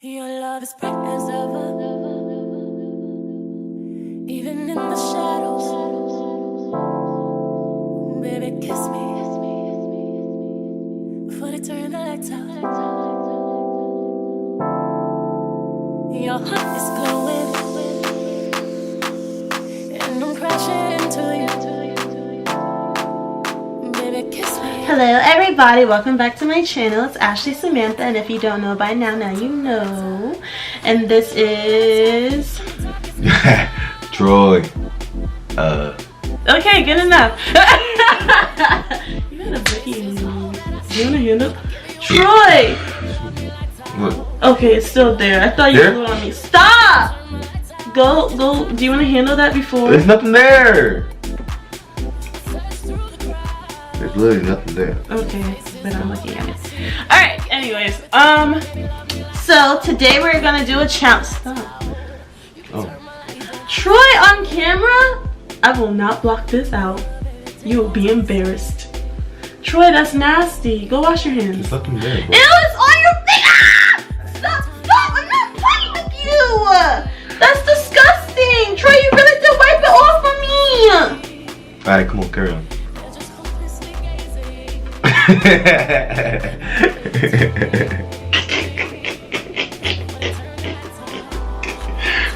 Your love is bright as ever, even in the shadows. Baby, kiss me before they turn the lights out. Your heart is glowing, and I'm crashing into you. Baby, kiss me. Hello everybody, welcome back to my channel. It's Ashley Samantha, and if you don't know by now, now you know. And this is Troy. Okay, good enough. You had a Vicky. You wanna handle Troy? What? Okay, it's still there. I thought you There? blew it on me. Stop! Go. Do you wanna handle that before? There's nothing there. There's literally nothing there. Okay, but I'm looking at it. Alright, anyways, so today we're gonna do a challenge. Stop. Oh. Troy on camera? I will not block this out. You will be embarrassed. Troy, that's nasty. Go wash your hands. There's nothing there, Ew, bro. it's on your face! Ah! Stop! I'm not playing with you! That's disgusting! Troy, you really did wipe it off of me! Alright, come on, carry on.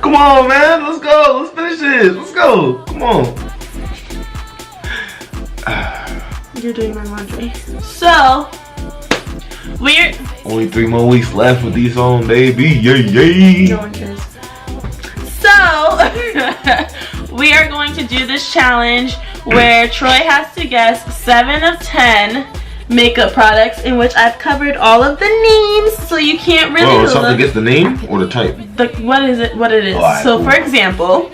Come on, man. Let's go. Let's finish this. Let's go. Come on. You're doing my laundry. So, we're... Only 3 more weeks left with these on, baby. Yay. No one cares. So, we are going to do this challenge where Troy has to guess 7 of 10 makeup products in which I've covered all of the names, so you can't really Oh, look. something against the name or the type? What is it? What it is? Alright, So, cool. for example,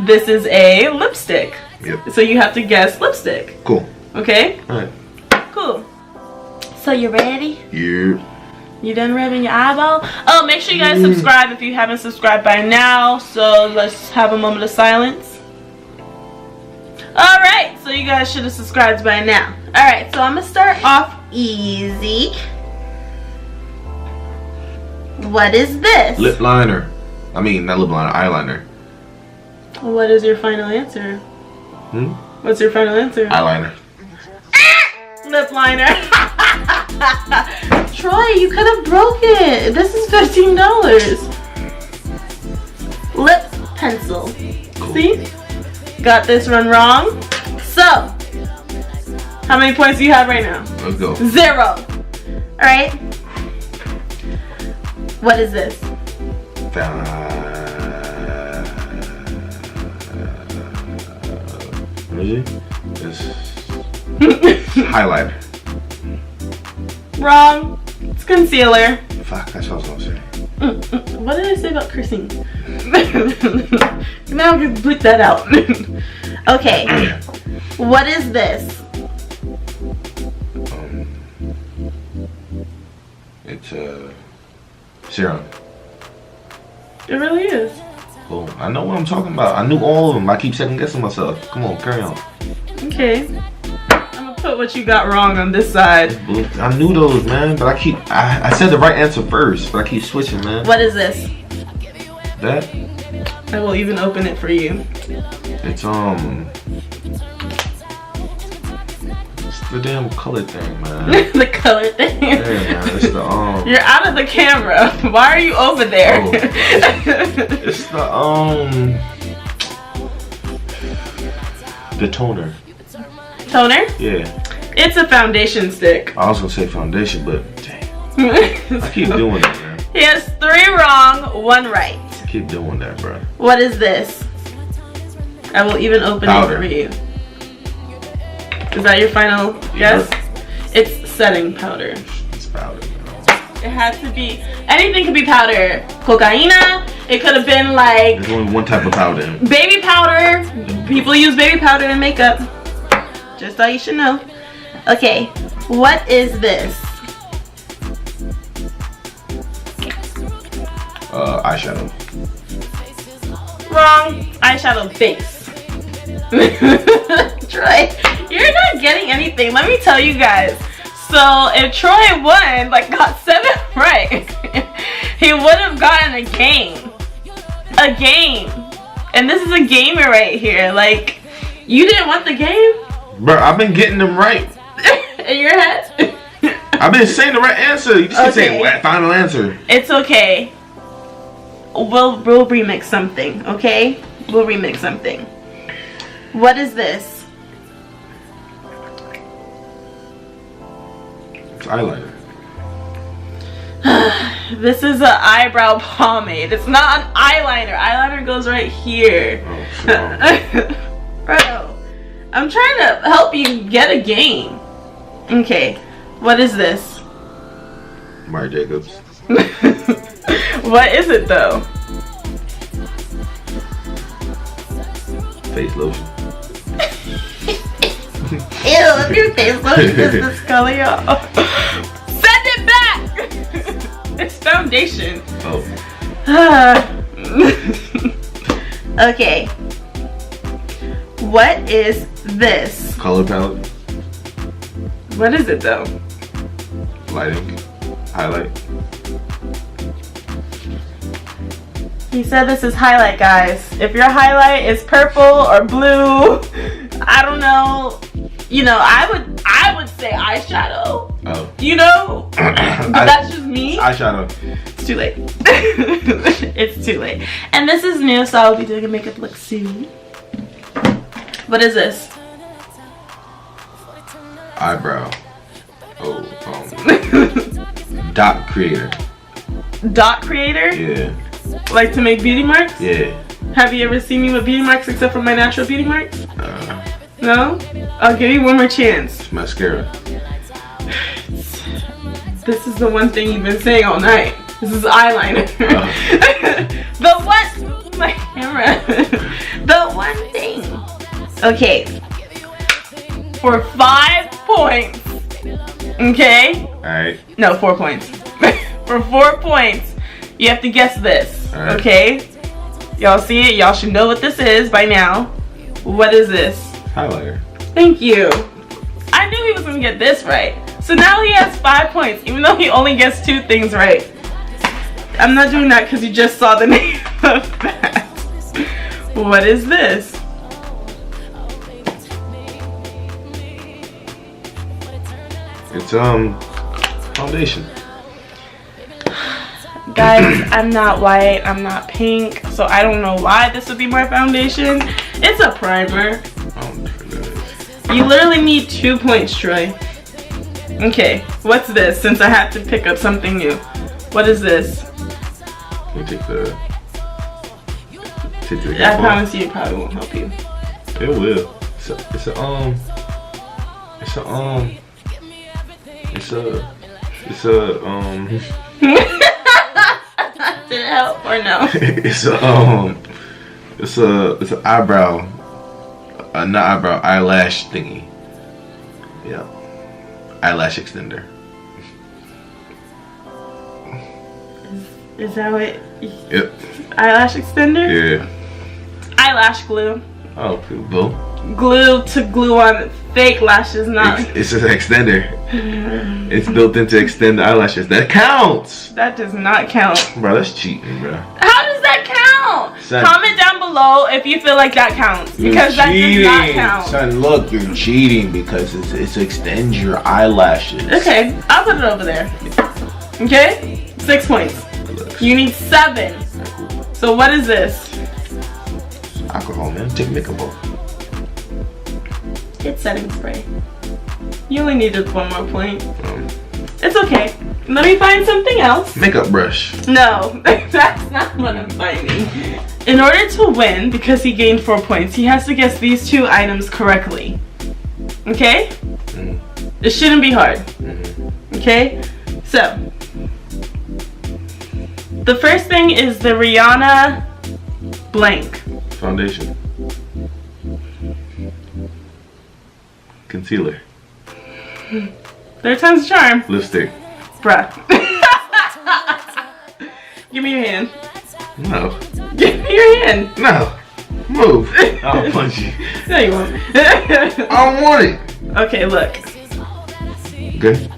this is a lipstick. Yep. So you have to guess lipstick. Cool. Okay? Alright. Cool. So you ready? Yeah. You done rubbing your eyeball? Oh, make sure you guys subscribe if you haven't subscribed by now. So let's have a moment of silence. Alright, so you guys should have subscribed by now. Alright, so I'm going to start off easy. What is this? Lip liner. I mean, not lip liner, eyeliner. What is your final answer? Hmm? What's your final answer? Eyeliner. Lip liner. Troy, you could have broke it. This is $15. Lip pencil. Cool. See? Got this one wrong. So, how many points do you have right now? Let's go. 0. Alright. What is this? What is it? It's highlighter. Wrong. It's concealer. Fuck, that's what I was gonna say. What did I say about cursing? Now we can bleep that out. Okay. What is this? It's serum. It really is. Cool. I know what I'm talking about. I knew all of them. I keep second guessing myself. Come on, carry on. Okay. I'm gonna put what you got wrong on this side. I knew those, man, but I said the right answer first, but I keep switching, man. What is this? That? I will even open it for you. It's it's the damn color thing, man. The color thing. Yeah, man. It's the You're out of the camera. Why are you over there? Oh. It's the toner. Toner? Yeah. It's a foundation stick. I was gonna say foundation, but dang, I keep doing that, man. He has 3 wrong, 1 right. I keep doing that, bro. What is this? I will even open Powder. it for you. Is that your final guess? It's setting powder. It's powder. It has to be, anything could be powder. Cocaina, it could have been like There's only one type of powder. baby powder. People use baby powder in makeup. Just thought you should know. Okay, what is this? Eyeshadow. Wrong. Eyeshadow base. Troy, you're not getting anything. Let me tell you guys. So if Troy won, like got 7 right, he he would have gotten a game. A game. And this is a gamer right here. Like, you didn't want the game? Bro, I've been getting them right. In your head? I've been saying the right answer. You just keep saying Okay. final answer. It's okay. We'll remix something, okay? We'll remix something. What is this? It's eyeliner. This is an eyebrow pomade. It's not an eyeliner. Eyeliner goes right here. Oh, shit. Bro, I'm trying to help you get a game. Okay, what is this? Marc Jacobs. What is it though? Face lotion. Ew, if your face lotion is this color, y'all. Send it back! It's foundation. Oh. Okay. What is this? Color palette. What is it though? Lighting. Highlight. He said this is highlight, guys. If your highlight is purple or blue, I don't know. You know, I would say eyeshadow. Oh. You know? But that's just me. Eyeshadow. It's too late. It's too late. And this is new, so I'll be doing a makeup look soon. What is this? Eyebrow. Oh, dot creator. Dot creator? Yeah. Like to make beauty marks? Yeah. Have you ever seen me with beauty marks except for my natural beauty marks? No? I'll give you one more chance. Mascara. This is the one thing you've been saying all night. This is eyeliner. The one, my camera. The one thing. Okay. For 5 points. Okay? Alright. No, 4 points. For 4 points, you have to guess this. Alright. Okay? Y'all see it? Y'all should know what this is by now. What is this? Highlighter. Thank you. I knew he was gonna get this right. So now he has 5 points, even though he only gets 2 things right. I'm not doing that because you just saw the name of that. What is this? It's foundation. Guys, I'm not white, I'm not pink, so I don't know why this would be my foundation. It's a primer. You literally need 2 points, Troy. Okay, what's this? Since I have to pick up something new. What is this? Can you take the I promise you it probably won't help you. It will. Did it help or no? it's an eyebrow, not eyebrow, eyelash thingy. Yeah, eyelash extender. Is that what? Yep. Eyelash extender? Yeah. Eyelash glue. Oh, cool. Glue to glue on fake lashes, not. It's an extender. It's built in to extend the eyelashes. That counts. That does not count. Bro, that's cheating, bro. How does that count? Son. Comment down below if you feel like that counts, because that does not count. Son, look, you're cheating because it's extends your eyelashes. Okay, I'll put it over there. Okay, 6 points. You need 7. So what is this? Alcohol, man. Take makeup off. It's setting spray. You only needed 1 more point. It's okay. Let me find something else. Makeup brush. No, that's not what I'm finding. In order to win, because he gained 4 points, he has to guess these 2 items correctly. Okay? It shouldn't be hard. Okay? So, the first thing is the Rihanna blank. Foundation. Concealer. 3rd time's a charm. Lipstick. Bruh. Give me your hand. No. Give me your hand. No. Move. I'll punch you. No, you won't. I don't want it. Okay, look. Good.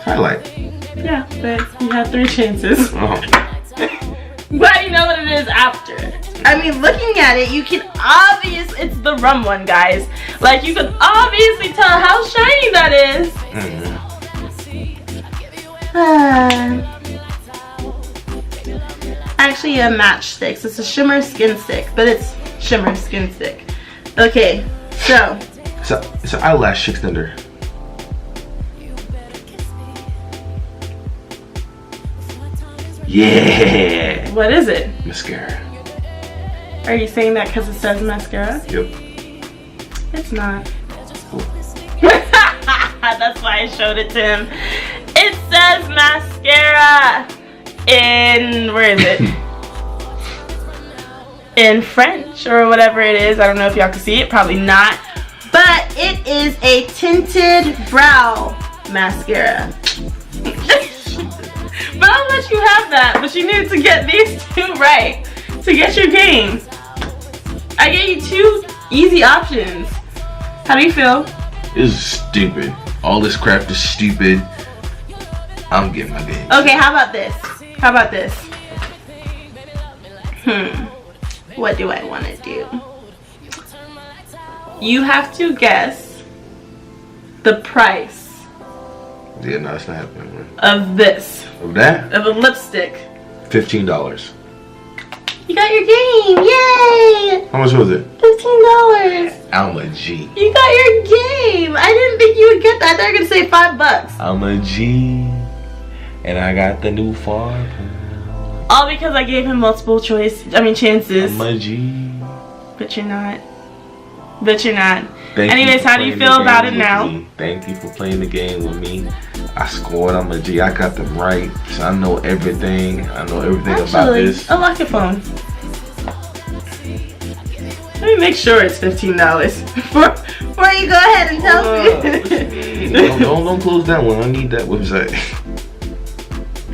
Highlight. Yeah, but you have 3 chances. Oh. But you know what it is after. I mean, looking at it, you can it's the rum one, guys. Like, you can obviously tell how shiny that is. Actually, a matchstick. It's a shimmer skin stick, but it's shimmer skin stick. Okay, so. It's an eyelash extender. Yeah. What is it? Mascara. Are you saying that because it says mascara? Yep. It's not. Cool. That's why I showed it to him. It says mascara in, where is it? In French or whatever it is. I don't know if y'all can see it, probably not. But it is a tinted brow mascara. But I'll let you have that. But you need to get these two right to get your game. I gave you two easy options. How do you feel? This is stupid. All this crap is stupid. I'm getting my game. Okay, how about this? How about this? What do I want to do? You have to guess the price Yeah, no, it's not happening, man. of this. Of that? Of a lipstick. $15. You got your game! Yay! How much was it? $15. I'm a G. You got your game! I didn't think you would get that. They're gonna say $5. I'm a G. And I got the new Farb. All because I gave him multiple chances. I'm a G. But you're not. But you're not. Thank Anyways, you how do you for feel playing the about game it with now? me. Thank you for playing the game with me. I scored. I'm a G. I got them right. So I know everything. I know everything about Actually, this. unlock your phone. Let me make sure it's $15 before you go ahead and tell me. don't close that one. I need that website.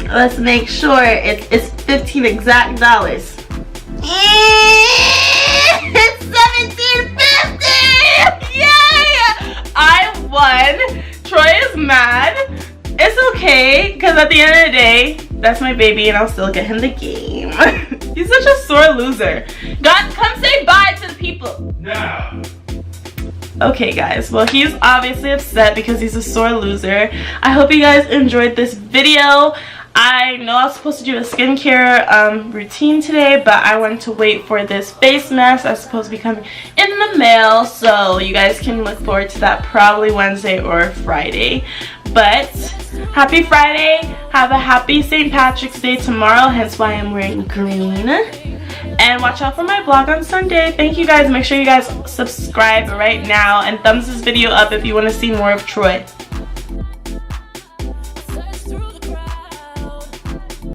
Let's make sure it's 15 exact dollars. It's $17.50! Yay! I won. Troy is mad. It's okay, because at the end of the day, that's my baby and I'll still get him the game. He's such a sore loser. God, come say bye to the people. No. Okay, guys. Well, he's obviously upset because he's a sore loser. I hope you guys enjoyed this video. I know I was supposed to do a skincare routine today, but I wanted to wait for this face mask that's supposed to be coming in the mail, so you guys can look forward to that probably Wednesday or Friday. But happy Friday. Have a happy St. Patrick's Day tomorrow, hence why I'm wearing green. And watch out for my vlog on Sunday. Thank you guys. Make sure you guys subscribe right now and thumbs this video up if you want to see more of Troy.